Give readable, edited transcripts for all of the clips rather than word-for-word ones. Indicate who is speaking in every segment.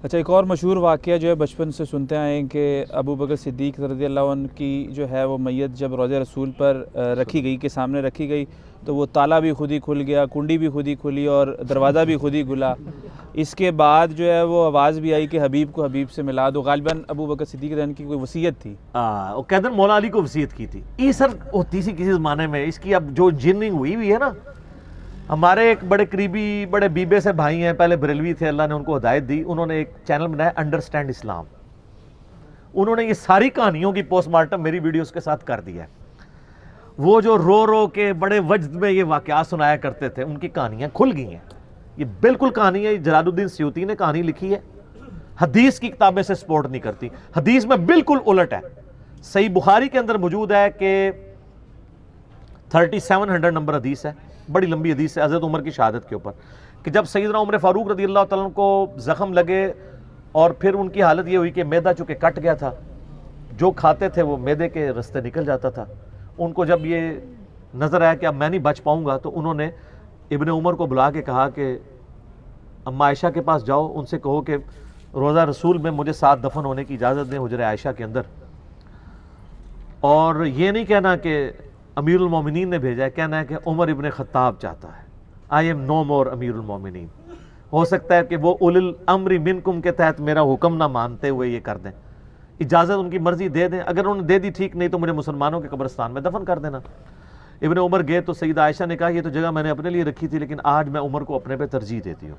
Speaker 1: اچھا، ایک اور مشہور واقعہ جو ہے بچپن سے سنتے آئے ہیں کہ ابو بکر صدیق رضی اللہ عنہ کی جو ہے وہ میت جب روضہ رسول پر رکھی گئی، کے سامنے رکھی گئی، تو وہ تالا بھی خود ہی کھل گیا، کنڈی بھی خود ہی کھلی اور دروازہ بھی خود ہی کھلا۔ اس کے بعد جو ہے وہ آواز بھی آئی کہ حبیب کو حبیب سے ملا دو۔ غالباً ابو بکر صدیق رضی اللہ عنہ کی کوئی وصیت تھی۔
Speaker 2: وہ کہتے ہیں مولا علی کو وصیت کی تھی۔ یہ سر ہوتی سی کسی زمانے میں، اس کی اب جو جننگ ہوئی ہے نا، ہمارے ایک بڑے قریبی بڑے بیبے سے بھائی ہیں، پہلے بریلوی تھے، اللہ نے ان کو ہدایت دی، انہوں نے ایک چینل بنایا انڈرسٹینڈ اسلام۔ انہوں نے یہ ساری کہانیوں کی پوسٹ مارٹم میری ویڈیوز کے ساتھ کر دیا ہے۔ وہ جو رو رو کے بڑے وجد میں یہ واقعات سنایا کرتے تھے، ان کی کہانیاں کھل گئی ہیں۔ یہ بالکل کہانی ہے، جلال الدین سیوطی نے کہانی لکھی ہے، حدیث کی کتابیں سے سپورٹ نہیں کرتی، حدیث میں بالکل الٹ ہے۔ صحیح بخاری کے اندر موجود ہے کہ 3700 نمبر حدیث ہے، بڑی لمبی حدیث ہے حضرت عمر کی شہادت کے اوپر، کہ جب سیدنا عمر فاروق رضی اللہ تعالیٰ عنہ کو زخم لگے اور پھر ان کی حالت یہ ہوئی کہ معدہ چونکہ کٹ گیا تھا، جو کھاتے تھے وہ معدے کے رستے نکل جاتا تھا، ان کو جب یہ نظر آیا کہ اب میں نہیں بچ پاؤں گا، تو انہوں نے ابن عمر کو بلا کے کہا کہ اما عائشہ کے پاس جاؤ، ان سے کہو کہ روضہ رسول میں مجھے ساتھ دفن ہونے کی اجازت دیں حجرہ عائشہ کے اندر، اور یہ نہیں کہنا کہ امیر المومنین نے بھیجا ہے، کہنا ہے کہ عمر ابن خطاب چاہتا ہے، آئی ایم نو مور امیر المومنین۔ ہو سکتا ہے کہ وہ اول الامر منکم کے تحت میرا حکم نہ مانتے ہوئے یہ کر دیں، اجازت ان کی مرضی دے دیں، اگر انہوں نے دے دی ٹھیک، نہیں تو مجھے مسلمانوں کے قبرستان میں دفن کر دینا۔ ابن عمر گئے تو سیدہ عائشہ نے کہا یہ تو جگہ میں نے اپنے لیے رکھی تھی، لیکن آج میں عمر کو اپنے پہ ترجیح دیتی ہوں۔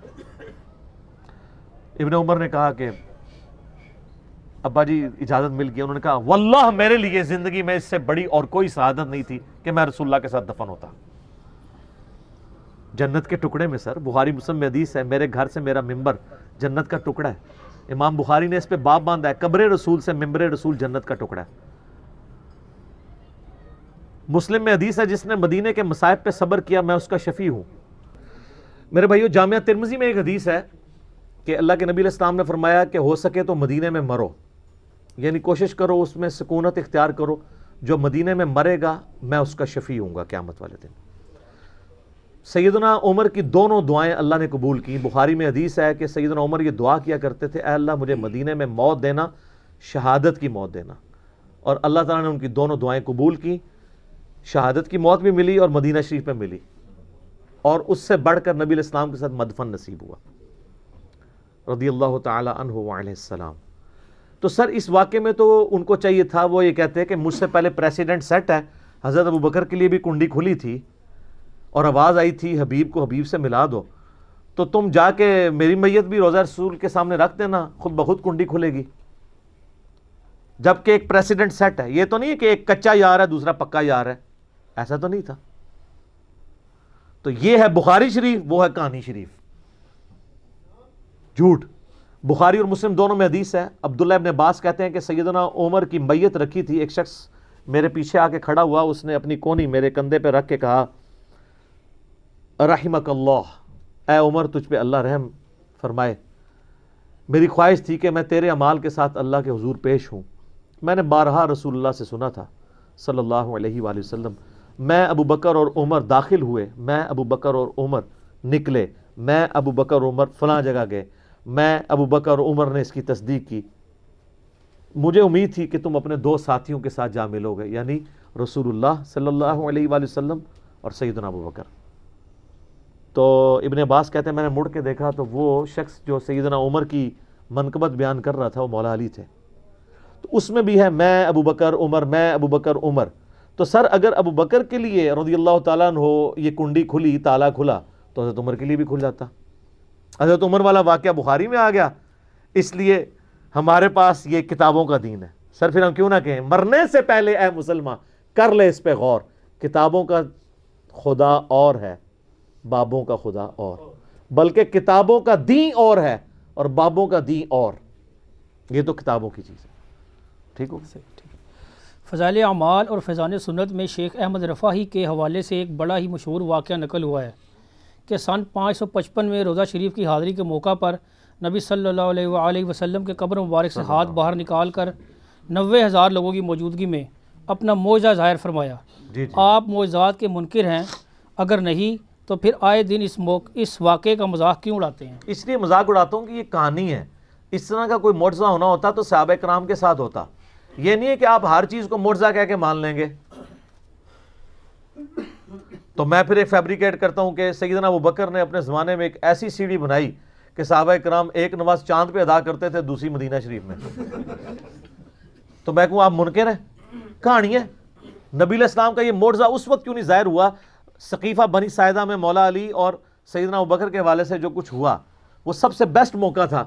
Speaker 2: ابن عمر نے کہا کہ ابا جی اجازت مل گئی، انہوں نے کہا واللہ میرے لیے زندگی میں اس سے بڑی اور کوئی سعادت نہیں تھی کہ میں رسول اللہ کے ساتھ دفن ہوتا۔ جنت کے ٹکڑے میں سر، بخاری مسلم میں حدیث ہے، میرے گھر سے میرا ممبر جنت کا ٹکڑا ہے، امام بخاری نے اس پہ باب باندھا ہے، قبر رسول سے ممبر رسول جنت کا ٹکڑا ہے۔ مسلم میں حدیث ہے جس نے مدینے کے مصائب پہ صبر کیا میں اس کا شفیع ہوں۔ میرے بھائیو، جامعہ ترمذی میں ایک حدیث ہے کہ اللہ کے نبی علیہ السلام نے فرمایا کہ ہو سکے تو مدینے میں مرو، یعنی کوشش کرو اس میں سکونت اختیار کرو، جو مدینے میں مرے گا میں اس کا شفیع ہوں گا قیامت والے دن۔ سیدنا عمر کی دونوں دعائیں اللہ نے قبول کی۔ بخاری میں حدیث ہے کہ سیدنا عمر یہ دعا کیا کرتے تھے، اے اللہ مجھے مدینے میں موت دینا، شہادت کی موت دینا، اور اللہ تعالیٰ نے ان کی دونوں دعائیں قبول کی، شہادت کی موت بھی ملی اور مدینہ شریف میں ملی، اور اس سے بڑھ کر نبی علیہ السلام کے ساتھ مدفن نصیب ہوا رضی اللہ تعالی عنہ وعلیہ السلام۔ تو سر اس واقعے میں تو ان کو چاہیے تھا، وہ یہ کہتے ہیں کہ مجھ سے پہلے پریسیڈنٹ سیٹ ہے، حضرت ابو بکر کے لیے بھی کنڈی کھلی تھی اور آواز آئی تھی حبیب کو حبیب سے ملا دو، تو تم جا کے میری میت بھی روضہ رسول کے سامنے رکھ دینا، خود بخود کنڈی کھلے گی، جبکہ ایک پریسیڈنٹ سیٹ ہے۔ یہ تو نہیں ہے کہ ایک کچا یار ہے دوسرا پکا یار ہے، ایسا تو نہیں تھا۔ تو یہ ہے بخاری شریف، وہ ہے کہانی شریف، جھوٹ۔ بخاری اور مسلم دونوں میں حدیث ہے، عبداللہ ابن عباس کہتے ہیں کہ سیدنا عمر کی میت رکھی تھی، ایک شخص میرے پیچھے آ کے کھڑا ہوا، اس نے اپنی کونی میرے کندھے پہ رکھ کے کہا رحمک اللہ، اے عمر تجھ پہ اللہ رحم فرمائے، میری خواہش تھی کہ میں تیرے اعمال کے ساتھ اللہ کے حضور پیش ہوں۔ میں نے بارہا رسول اللہ سے سنا تھا صلی اللہ علیہ وآلہ وسلم، میں ابو بکر اور عمر داخل ہوئے، میں ابو بکر اور عمر نکلے، میں ابو بکر اور عمر فلاں جگہ گئے، میں ابو بکر اور عمر نے اس کی تصدیق کی، مجھے امید تھی کہ تم اپنے دو ساتھیوں کے ساتھ جا ملو گے، یعنی رسول اللہ صلی اللہ علیہ وآلہ وسلم اور سیدنا ابو بکر۔ تو ابن عباس کہتے ہیں میں نے مڑ کے دیکھا تو وہ شخص جو سیدنا عمر کی منقبت بیان کر رہا تھا وہ مولا علی تھے۔ تو اس میں بھی ہے میں ابو بکر عمر، میں ابو بکر عمر۔ تو سر اگر ابو بکر کے لیے رضی اللہ تعالیٰ عنہ یہ کنڈی کھلی، تالا کھلا، تو حضرت عمر کے لیے بھی کھل جاتا۔ حضرت عمر والا واقعہ بخاری میں آ گیا، اس لیے ہمارے پاس یہ کتابوں کا دین ہے۔ سر پھر ہم کیوں نہ کہیں مرنے سے پہلے اے مسلمان کر لے اس پہ غور، کتابوں کا خدا اور ہے، بابوں کا خدا اور، بلکہ کتابوں کا دین اور ہے اور بابوں کا دین اور، یہ تو کتابوں کی چیز ہے۔ ٹھیک ہو؟
Speaker 3: فضائل اعمال اور فیضان سنت میں شیخ احمد رفاعی کے حوالے سے ایک بڑا ہی مشہور واقعہ نقل ہوا ہے کہ سن 555 میں روضہ شریف کی حاضری کے موقع پر نبی صلی اللہ علیہ وآلہ وسلم کے قبر مبارک سے ہاتھ باہر نکال کر 90,000 لوگوں کی موجودگی میں اپنا معجزہ ظاہر فرمایا۔ آپ معجزات کے منکر ہیں؟ اگر نہیں تو پھر آئے دن اس واقعے کا مذاق کیوں اڑاتے ہیں؟
Speaker 2: اس لیے مذاق اڑاتا ہوں کہ یہ کہانی ہے، اس طرح کا کوئی معجزہ ہونا ہوتا تو صحابہ کرام کے ساتھ ہوتا. یہ نہیں ہے کہ آپ ہر چیز کو معجزہ کہہ کے مان لیں گے. تو میں پھر ایک فیبریکیٹ کرتا ہوں کہ سیدنا ابوبکر نے اپنے زمانے میں ایک ایسی سیڑھی بنائی کہ صحابہ کرام ایک نماز چاند پہ ادا کرتے تھے، دوسری مدینہ شریف میں. تو میں کہوں آپ منکر ہیں؟ کہانی ہے. نبی علیہ السلام کا یہ معجزہ اس وقت کیوں نہیں ظاہر ہوا؟ سقیفہ بنی ساعدہ میں مولا علی اور سیدنا ابوبکر کے حوالے سے جو کچھ ہوا، وہ سب سے بیسٹ موقع تھا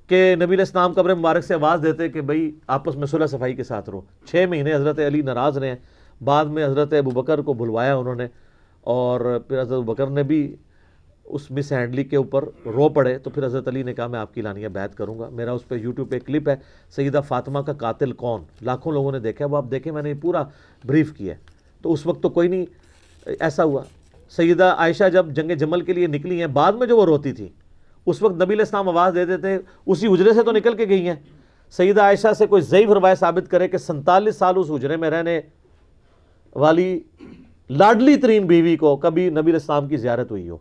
Speaker 2: کہ نبی علیہ السلام قبر مبارک سے آواز دیتے کہ بھئی آپس میں صلح صفائی کے ساتھ رہو. 6 مہینے حضرت علی ناراض رہے ہیں. بعد میں حضرت ابوبکر کو بلوایا انہوں نے، اور پھر حضرت ابوبکر نے بھی اس مس ہینڈلی کے اوپر رو پڑے. تو پھر حضرت علی نے کہا میں آپ کی اعلانیہ بیعت کروں گا. میرا اس پہ یوٹیوب پہ کلپ ہے، سیدہ فاطمہ کا قاتل کون، لاکھوں لوگوں نے دیکھا ہے، وہ آپ دیکھیں، میں نے یہ پورا بریف کیا ہے. تو اس وقت تو کوئی نہیں ایسا ہوا. سیدہ عائشہ جب جنگ جمل کے لیے نکلی ہیں، بعد میں جو وہ روتی تھی، اس وقت نبی علیہ السلام آواز دیتے تھے، اسی حجرے سے تو نکل کے گئی ہیں. سیدہ عائشہ سے کوئی ضعیف روایت ثابت کرے کہ 47 سال اس حجرے میں رہنے والی لاڈلی ترین بیوی کو کبھی نبی علیہ السلام کی زیارت ہوئی ہو.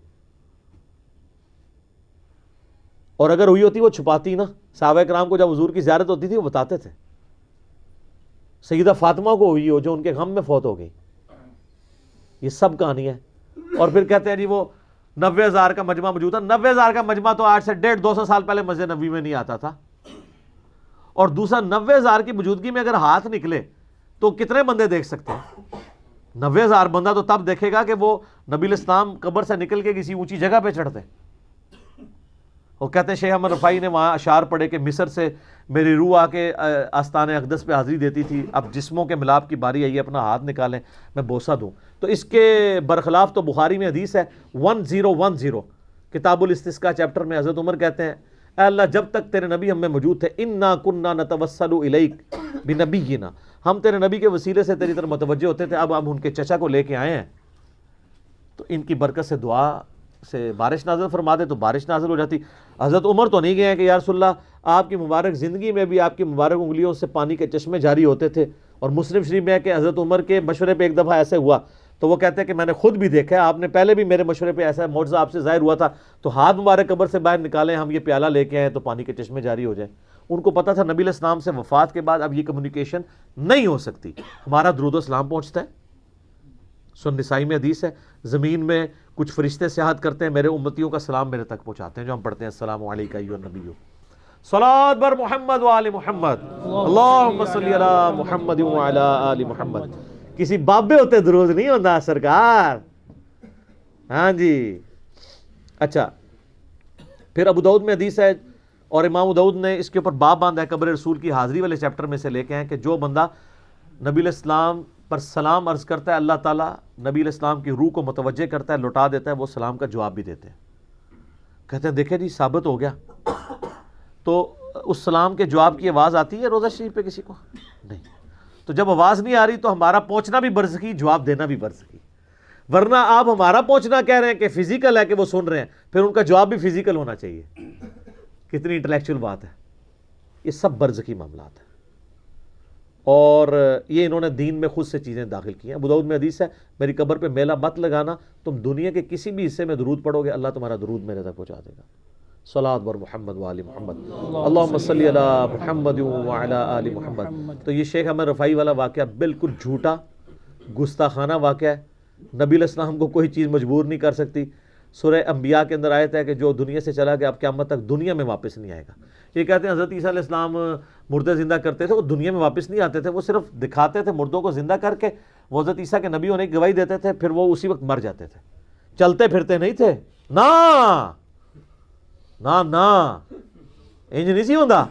Speaker 2: اور اگر ہوئی ہوتی وہ چھپاتی نا. صحابہ کرام کو جب حضور کی زیارت ہوتی تھی وہ بتاتے تھے. سیدہ فاطمہ کو ہوئی ہو جو ان کے غم میں فوت ہو گئی. یہ سب کہانی ہے. اور پھر کہتے ہیں جی وہ 90,000 کا مجمع موجود تھا. 90,000 کا مجمع تو آج سے 150-200 سال پہلے مسجد نبوی میں نہیں آتا تھا. اور دوسرا 90,000 کی موجودگی میں اگر ہاتھ نکلے تو کتنے بندے دیکھ سکتے ہیں؟ 90,000 بندہ تو تب دیکھے گا کہ وہ نبی علیہ السلام قبر سے نکل کے کسی اونچی جگہ پہ چڑھتے. وہ کہتے ہیں شیخ احمد رفاعی نے وہاں اشعار پڑھے کہ مصر سے میری روح آ کے آستان اقدس پہ حاضری دیتی تھی، اب جسموں کے ملاپ کی باری آئی ہے، اپنا ہاتھ نکالیں میں بوسہ دوں. تو اس کے برخلاف تو بخاری میں حدیث ہے 1010 کتاب الاستسقاء چیپٹر میں حضرت عمر کہتے ہیں اے اللہ جب تک تیرے نبی ہم میں موجود تھے انا کننا نتوسل الیک بنبینا، ہم تیرے نبی کے وسیلے سے تیری طرف متوجہ ہوتے تھے. اب ہم ان کے چچا کو لے کے آئے ہیں تو ان کی برکت سے دعا سے بارش نازل فرما دے تو بارش نازل ہو جاتی. حضرت عمر تو نہیں گئے ہیں کہ یا رسول اللہ آپ کی مبارک زندگی میں بھی آپ کی مبارک انگلیوں سے پانی کے چشمے جاری ہوتے تھے. اور مسلم شریف میں ہے کہ حضرت عمر کے مشورے پہ ایک دفعہ ایسے ہوا تو وہ کہتے ہیں کہ میں نے خود بھی دیکھا ہے، آپ نے پہلے بھی میرے مشورے پہ ایسا معجزہ آپ سے ظاہر ہوا تھا، تو ہاتھ مبارک قبر سے باہر نکالیں، ہم یہ پیالہ لے کے آئیں تو پانی کے چشمے جاری ہو جائیں. ان کو پتا تھا نبی علیہ السلام سے وفات کے بعد اب یہ کمیونیکیشن نہیں ہو سکتی. ہمارا درود و سلام پہنچتا ہے. سن نسائی میں حدیث ہے زمین میں کچھ فرشتے سیاحت کرتے ہیں، میرے امتیوں کا سلام میرے تک پہنچاتے ہیں، جو ہم پڑھتے ہیں السلام علیکہ ایھا النبی صلوات بر محمد وآل محمد اللہم صلی علی محمد وعلی آل محمد. کسی بابے ہوتے درود نہیں ہوتا سرکار. ہاں جی. اچھا پھر ابو داؤد میں حدیث ہے اور امام ابو داؤد نے اس کے اوپر باب باندھا ہے قبر رسول کی حاضری والے چیپٹر میں سے لے کے ہیں کہ جو بندہ نبی علیہ السلام پر سلام عرض کرتا ہے اللہ تعالیٰ نبی علیہ السلام کی روح کو متوجہ کرتا ہے، لوٹا دیتا ہے، وہ سلام کا جواب بھی دیتے ہیں. کہتے ہیں دیکھیں جی ثابت ہو گیا. تو اس سلام کے جواب کی آواز آتی ہے روضہ شریف پہ کسی کو؟ نہیں. تو جب آواز نہیں آ رہی تو ہمارا پہنچنا بھی برزخی، جواب دینا بھی برزخی. ورنہ آپ ہمارا پہنچنا کہہ رہے ہیں کہ فزیکل ہے کہ وہ سن رہے ہیں، پھر ان کا جواب بھی فزیکل ہونا چاہیے. کتنی انٹلیکچوئل بات ہے. یہ سب برزخی معاملات ہیں اور یہ انہوں نے دین میں خود سے چیزیں داخل کی ہیں. ابو داؤد میں حدیث ہے میری قبر پہ میلہ مت لگانا، تم دنیا کے کسی بھی حصے میں درود پڑھو گے اللہ تمہارا درود میرے تک پہنچا دے گا. صلوات بر محمد وآل محمد اللہم صلی علی محمد وعلی آل محمد. تو یہ شیخ احمد رفاعی والا واقعہ بالکل جھوٹا گستاخانہ واقعہ ہے. نبی علیہ السلام کو کوئی چیز مجبور نہیں کر سکتی. سورہ انبیاء کے اندر آیت ہے کہ جو دنیا سے چلا گیا اب قیامت تک دنیا میں واپس نہیں آئے گا. یہ کہتے ہیں حضرت عیسیٰ علیہ السلام مردے زندہ کرتے تھے، وہ دنیا میں واپس نہیں آتے تھے، وہ صرف دکھاتے تھے مردوں کو زندہ کر کے، وہ حضرت عیسیٰ کے نبی ہونے کی گواہی دیتے تھے، پھر وہ اسی وقت مر جاتے تھے. چلتے پھرتے نہیں تھے. نا نا نا انج نہیں سی ہوندا.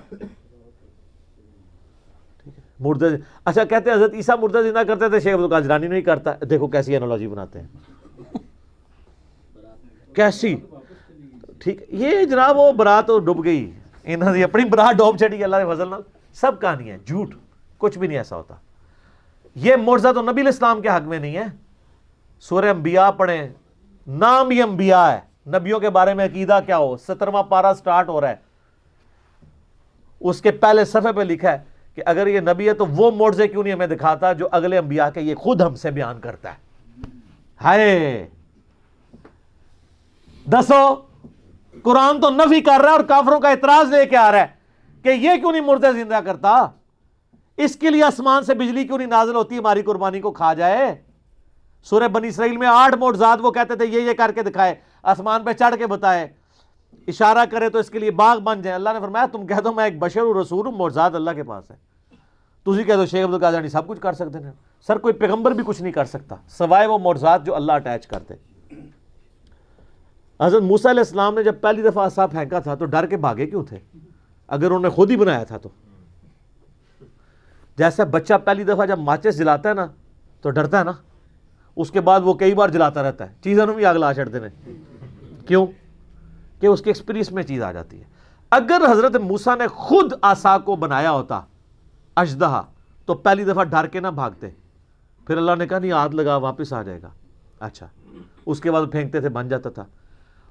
Speaker 2: مردے اچھا کہتے ہیں حضرت عیسیٰ مردہ زندہ کرتے تھے، شیخ عبدالقادر جیلانی نہیں کرتا. دیکھو کیسی انالوجی بناتے ہیں، کیسی. ٹھیک یہ جناب وہ برات ڈوب گئی، انہوں نے اپنی برات ڈوب چڑی اللہ کے فضل نال. سب کہانی ہے جھوٹ، کچھ بھی نہیں ایسا ہوتا. یہ معجزہ تو نبی علیہ السلام کے حق میں نہیں ہے. سورہ انبیاء پڑھیں، نام ہی انبیاء ہے. نبیوں کے بارے میں عقیدہ کیا ہو، 17واں پارہ سٹارٹ ہو رہا ہے، اس کے پہلے صفحے پہ لکھا ہے کہ اگر یہ نبی ہے تو وہ معجزے کیوں نہیں ہمیں دکھاتا جو اگلے انبیاء کے یہ خود ہم سے بیان کرتا ہے. ہائے دسو قرآن تو نفی کر رہا ہے اور کافروں کا اعتراض لے کے آ رہا ہے کہ یہ کیوں نہیں مردے زندہ کرتا؟ اس کے لیے آسمان سے بجلی کیوں نہیں نازل ہوتی ہماری قربانی کو کھا جائے؟ سورہ بنی اسرائیل میں 8 معجزات وہ کہتے تھے یہ کر کے دکھائے، آسمان پہ چڑھ کے بتائے، اشارہ کرے تو اس کے لیے باغ بن جائیں۔ اللہ نے فرمایا تم کہہ دو میں ایک بشر ہوں، رسول ہوں، معجزات اللہ کے پاس ہے۔ تسی کہہ دو شیخ عبد القادر سب کچھ کر سکتے ہیں۔ سر کوئی پیغمبر بھی کچھ نہیں کر سکتا سوائے وہ معجزات جو اللہ اٹیچ کرتے۔ حضرت موسیٰ علیہ السلام نے جب پہلی دفعہ عصا پھینکا تھا تو ڈر کے بھاگے کیوں تھے؟ اگر انہوں نے خود ہی بنایا تھا تو جیسے بچہ پہلی دفعہ جب ماچس جلاتا ہے نا تو ڈرتا ہے نا، اس کے بعد وہ کئی بار جلاتا رہتا ہے، چیزوں بھی آگ لا چھڑتے ہیں۔ کیوں؟ کہ اس کے ایکسپیرینس میں چیز آ جاتی ہے۔ اگر حضرت موسیٰ نے خود عصا کو بنایا ہوتا اژدہا تو پہلی دفعہ ڈر کے نہ بھاگتے، پھر اللہ نے کہا نہیں ہاتھ لگا واپس آ جائے گا، اچھا اس کے بعد پھینکتے تھے بن جاتا تھا۔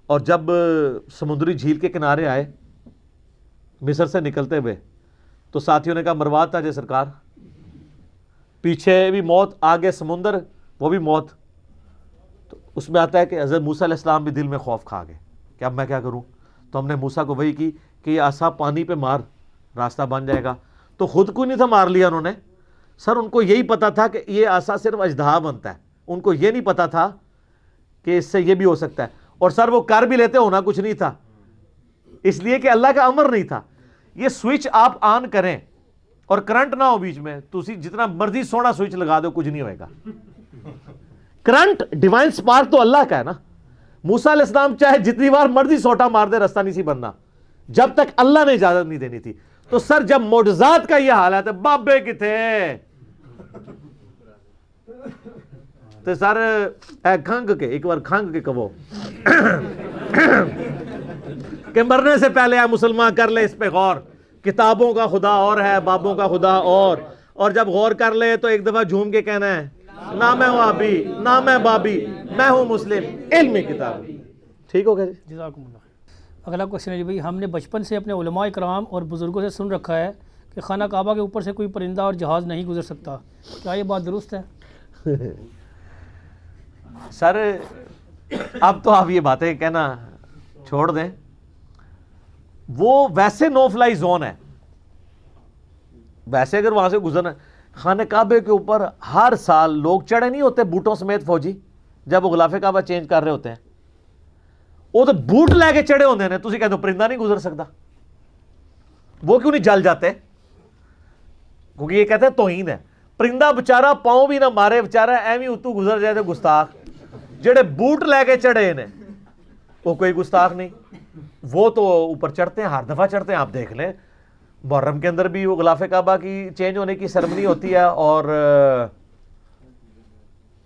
Speaker 2: اور جب سمندری جھیل کے کنارے آئے مصر سے نکلتے ہوئے تو ساتھیوں نے کہا مرواتا جے سرکار، پیچھے بھی موت، آگے سمندر وہ بھی موت۔ تو اس میں آتا ہے کہ حضرت موسیٰ علیہ السلام بھی دل میں خوف کھا گئے کہ اب میں کیا کروں؟ تو ہم نے موسیٰ کو وحی کی کہ یہ عصا پانی پہ مار راستہ بن جائے گا۔ تو خود کو نہیں تھا مار لیا انہوں نے، سر ان کو یہی پتا تھا کہ یہ عصا صرف اژدہا بنتا ہے، ان کو یہ نہیں پتا تھا کہ اس سے یہ بھی ہو سکتا ہے۔ اور سر وہ کر بھی لیتے، ہونا کچھ نہیں تھا، اس لیے کہ اللہ کا امر نہیں تھا۔ یہ سوئچ آپ آن کریں اور کرنٹ نہ ہو بیچ میں، تو جتنا مرضی سونا سوئچ لگا دو کچھ نہیں ہوئے گا۔ کرنٹ ڈیوائن سپارک تو اللہ کا ہے نا۔ موسیٰ علیہ السلام چاہے جتنی بار مرضی سوٹا مار دے رستہ نہیں سی بننا جب تک اللہ نے اجازت نہیں دینی تھی۔ تو سر جب معجزات کا یہ حالت ہے، بابے کتھے تو سر اے کھنگ کے ایک بار کھنگ کے کہو کہ مرنے سے پہلے اے مسلمان کر لے اس پہ غور، کتابوں کا خدا اور ہے، بابوں کا خدا اور جب غور کر لے تو ایک دفعہ جھوم کے کہنا ہے نہ میں وہابی نہ میں بابی، میں ہوں مسلم، علم کتاب۔ ٹھیک ہو گیا جی؟
Speaker 3: جزاکم اللہ خیر۔ اگلا کوشچن ہے جی بھائی، ہم نے بچپن سے اپنے علماء کرام اور بزرگوں سے سن رکھا ہے کہ خانہ کعبہ کے اوپر سے کوئی پرندہ اور جہاز نہیں گزر سکتا، کیا یہ بات درست ہے؟
Speaker 2: سر اب تو آپ یہ باتیں کہنا چھوڑ دیں، وہ ویسے نو فلائی زون ہے۔ ویسے اگر وہاں سے گزرنا، خانہ کعبے کے اوپر ہر سال لوگ چڑھے نہیں ہوتے بوٹوں سمیت فوجی، جب وہ غلاف کعبہ چینج کر رہے ہوتے ہیں، وہ تو بوٹ لے کے چڑھے ہوتے ہیں، تسی کہتے ہو پرندہ نہیں گزر سکتا، وہ کیوں نہیں جل جاتے؟ کیونکہ یہ کہتے ہیں توہین ہے۔ پرندہ بچارہ پاؤں بھی نہ مارے، بچارہ ایویں اتو گزر جائے تو گستاخ، جڑے بوٹ لے کے چڑھے ہیں وہ کوئی گستاخ نہیں، وہ تو اوپر چڑھتے ہیں، ہر دفعہ چڑھتے ہیں۔ آپ دیکھ لیں محرم کے اندر بھی وہ غلاف کعبہ کی چینج ہونے کی سرمنی ہوتی ہے، اور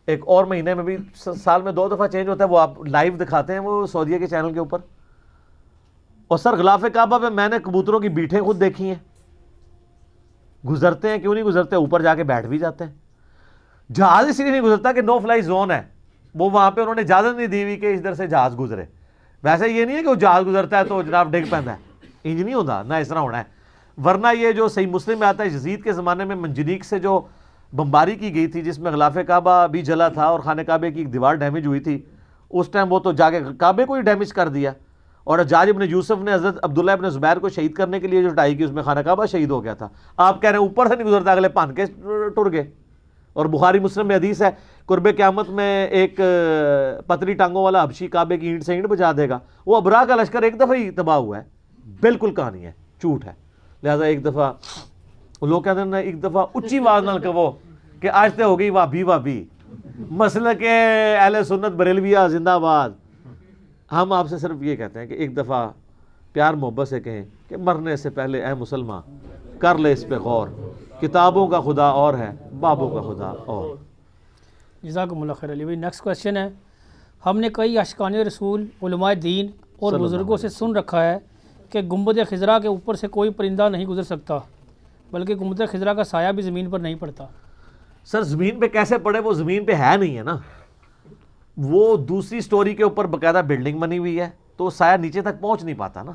Speaker 2: ایک اور مہینے میں بھی سال میں 2 دفعہ چینج ہوتا ہے، وہ آپ لائیو دکھاتے ہیں وہ سعودیہ کے چینل کے اوپر۔ اور سر غلاف کعبہ پہ میں نے کبوتروں کی بیٹھیں خود دیکھی ہیں، گزرتے ہیں، کیوں نہیں گزرتے؟ اوپر جا کے بیٹھ بھی جاتے ہیں۔ جہاز اس لیے نہیں گزرتا کہ نو فلائی زون ہے، وہ وہاں پہ انہوں نے اجازت نہیں دی ہوئی کہ ادھر سے جہاز گزرے۔ ویسے یہ نہیں ہے کہ وہ جہاز گزرتا ہے تو جناب ڈگ پہنتا ہے، انج نہیں ہوتا، نہ اس طرح ہونا ہے۔ ورنہ یہ جو صحیح مسلم میں آتا ہے، یزید کے زمانے میں منجنیق سے جو بمباری کی گئی تھی جس میں غلاف کعبہ بھی جلا تھا اور خانہ کعبے کی ایک دیوار ڈیمیج ہوئی تھی، اس ٹائم وہ تو جا کے کعبے کو ہی ڈیمیج کر دیا، اور حجاج ابن یوسف نے حضرت عبداللہ ابن زبیر کو شہید کرنے کے لیے جو لڑائی کی اس میں خانہ کعبہ شہید ہو گیا تھا۔ آپ کہہ رہے ہیں اوپر سے نہیں گزرتا، اگلے پھن کے ٹر گئے۔ اور بخاری مسلم میں حدیث ہے قرب قیامت میں ایک پتری ٹانگوں والا حبشی کعبے کی اینٹ سے اینٹ بجا دے گا۔ وہ ابرا کا لشکر ایک دفعہ ہی تباہ ہوا ہے، بالکل کہانی ہے، جھوٹ ہے۔ لہذا ایک دفعہ لوگ کہتے ہیں ایک دفعہ اچھی آواز نال کہو کہ آج تے ہو گئی وابی وابی، مسلک اہل سنت بریلویہ زندہ آباد۔ ہم آپ سے صرف یہ کہتے ہیں کہ ایک دفعہ پیار محبت سے کہیں کہ مرنے سے پہلے اے مسلمان کر لے اس پہ غور، کتابوں کا خدا اور ہے، بابوں کا خدا اور۔
Speaker 3: جزاکم اللہ خیر علی بھائی۔ نیکسٹ کویشچن ہے، ہم نے کئی اشکان رسول، علماء دین اور بزرگوں سے سن رکھا ہے کہ گنبد خضرا کے اوپر سے کوئی پرندہ نہیں گزر سکتا، بلکہ گنبد خضرا کا سایہ بھی زمین پر نہیں پڑتا۔
Speaker 2: سر زمین پہ کیسے پڑے؟ وہ زمین پہ ہے نہیں ہے نا، وہ دوسری سٹوری کے اوپر باقاعدہ بلڈنگ بنی ہوئی ہے، تو سایہ نیچے تک پہنچ نہیں پاتا نا،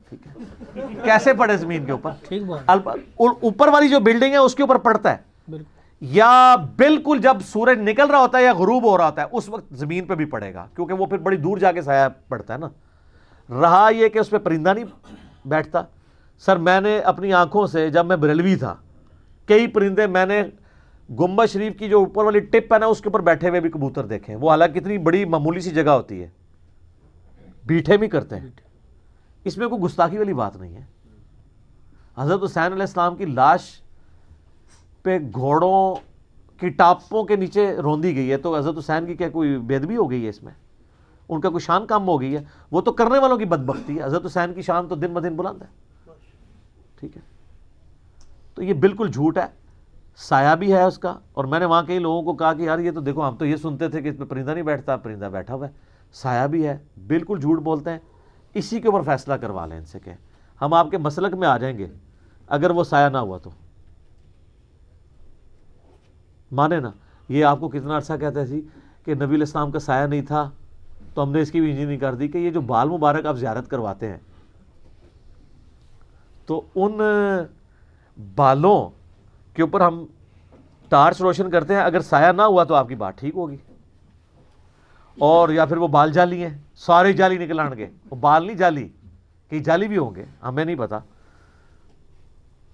Speaker 2: ٹھیک ہے؟ کیسے پڑے زمین کے اوپر؟
Speaker 3: ٹھیک بات،
Speaker 2: اوپر والی جو بلڈنگ ہے اس کے اوپر پڑتا ہے،
Speaker 3: بالکل،
Speaker 2: یا بالکل جب سورج نکل رہا ہوتا ہے یا غروب ہو رہا ہوتا ہے اس وقت زمین پہ بھی پڑے گا، کیونکہ وہ پھر بڑی دور جا کے سایہ پڑتا ہے نا۔ رہا یہ کہ اس پہ پرندہ نہیں بیٹھتا، سر میں نے اپنی آنکھوں سے جب میں بریلوی تھا کئی پرندے میں نے گنبد شریف کی جو اوپر والی ٹپ ہے نا اس کے اوپر بیٹھے ہوئے بھی کبوتر دیکھے ہیں. وہ حالانکہ اتنی بڑی معمولی سی جگہ ہوتی ہے, بیٹھے بھی کرتے ہیں. اس میں کوئی گستاخی والی بات نہیں ہے. حضرت حسین علیہ السلام کی لاش پہ گھوڑوں کی ٹاپوں کے نیچے روندی گئی ہے, تو حضرت حسین کی کیا کوئی بے ادبی ہو گئی ہے اس میں؟ ان کا کوئی شان کم ہو گئی ہے؟ وہ تو کرنے والوں کی بدبختی ہے. حضرت حسین کی شان تو دن بدن بلند ہے. ٹھیک ہے, تو یہ بالکل جھوٹ ہے. سایہ بھی ہے اس کا, اور میں نے وہاں کئی لوگوں کو کہا کہ یار یہ تو دیکھو ہم تو یہ سنتے تھے کہ اس پہ پرندہ نہیں بیٹھتا, پرندہ بیٹھا ہوا ہے. سایہ بھی ہے, بالکل جھوٹ بولتے ہیں. اسی کے اوپر فیصلہ کروا لیں ان سے کہ ہم آپ کے مسلک میں آ جائیں گے اگر وہ سایہ نہ ہوا تو مانے نا. یہ آپ کو کتنا عرصہ کہتے تھی کہ نبی علیہ السلام کا سایہ نہیں تھا, تو ہم نے اس کی بھی انجینئرنگ کر دی کہ یہ جو بال مبارک آپ زیارت کرواتے ہیں تو ان بالوں کے اوپر ہم ٹارچ روشن کرتے ہیں, اگر سایہ نہ ہوا تو آپ کی بات ٹھیک ہوگی. اور یا پھر وہ بال جالی ہیں, سارے جالی نکل آن گے, وہ بال نہیں جالی, کئی جالی بھی ہوں گے, ہمیں نہیں پتا,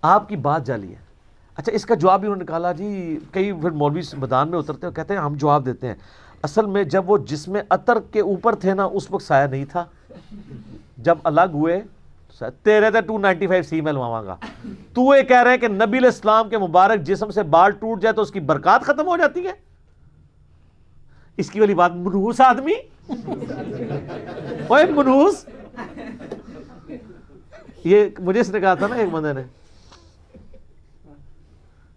Speaker 2: آپ کی بات جالی ہے. اچھا اس کا جواب بھی انہوں نے نکالا جی, کئی پھر مولوی میدان میں اترتے ہیں کہتے ہیں ہم جواب دیتے ہیں اصل میں جب وہ جسم عطر کے اوپر تھے نا اس وقت سایہ نہیں تھا, جب الگ ہوئے تیرے تے 295 سی میں لواواں گا. تو یہ کہہ رہے ہیں کہ نبی علیہ السلام کے مبارک جسم سے بال ٹوٹ جائے تو اس کی برکات ختم ہو جاتی ہے؟ اس کی والی بات منحوس آدمی, اوے منحوس. یہ مجھے اس نے کہا تھا نا ایک بندے نے,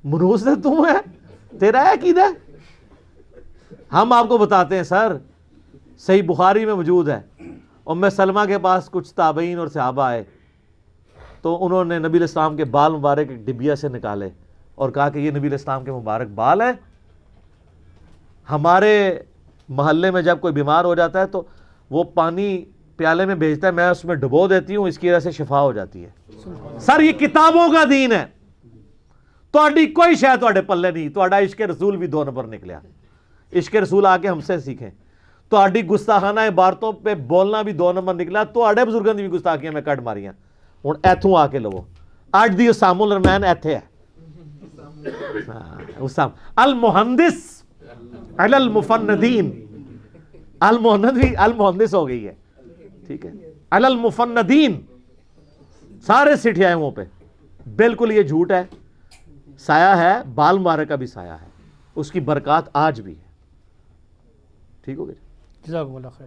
Speaker 2: منحوس نے تم ہے, تیرا ہے عقیدہ. ہم آپ کو بتاتے ہیں سر, صحیح بخاری میں موجود ہے. ام سلمہ کے پاس کچھ تابعین اور صحابہ آئے تو انہوں نے نبی علیہ السلام کے بال مبارک ایک ڈبیا سے نکالے اور کہا کہ یہ نبی علیہ السلام کے مبارک بال ہیں. ہمارے محلے میں جب کوئی بیمار ہو جاتا ہے تو وہ پانی پیالے میں بھیجتا ہے, میں اس میں ڈبو دیتی ہوں, اس کی وجہ سے شفا ہو جاتی ہے. سر یہ کتابوں کا دین ہے, تہاڈی کوئی شے تہاڈے پلے نہیں. تہاڈا عشق رسول بھی 2 نمبر نکلیا. عشق رسول آ کے ہم سے سیکھیں. تہاڈی گستاخانہ عبارتوں پہ بولنا بھی 2 نمبر نکلا. تہاڈے بزرگاں دی بھی گستاخیاں میں کٹ ماریاں. ہن ایتھوں آ کے لو, اج دی اسام الرحمن ایتھے ہے. اسام المہندس علی المفندین, المہندس ہو گئی ہے. ٹھیک ہے, علی المفندین, سارے سٹھیائے وہاں پہ. بالکل یہ جھوٹ ہے. سایہ ہے, بال مبارک کا بھی سایہ ہے, اس کی برکات آج بھی ہے. ٹھیک ہو گیا.
Speaker 3: جزاکم اللہ خیر.